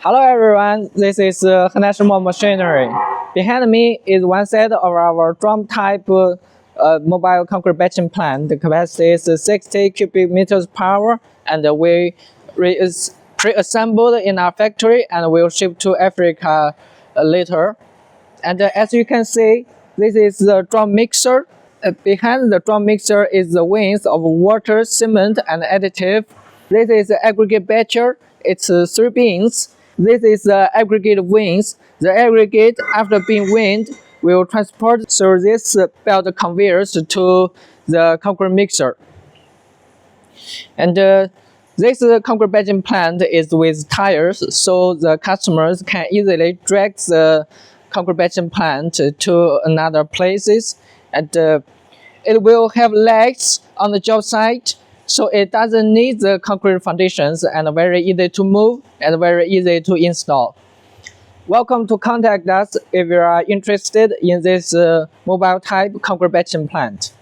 Hello everyone, this is Shengmao Machinery. Behind me is one set of our drum type mobile concrete batching plant. The capacity is 60 cubic meters power, and we pre-assembled in our factory and will ship to Africa later. And as you can see, this is the drum mixer. Behind the drum mixer is the wings of water, cement, and additive. This is the aggregate batcher. It's 3 bins. This is the aggregate wings. The aggregate, after being weaned, will transport through this belt conveyors to the concrete mixer. And this concrete batching plant is with tires, so the customers can easily drag the concrete batching plant to another places. And it will have legs on the job site, so it doesn't need the concrete foundations, and very easy to move and very easy to install. Welcome to contact us if you are interested in this mobile type concrete batching plant.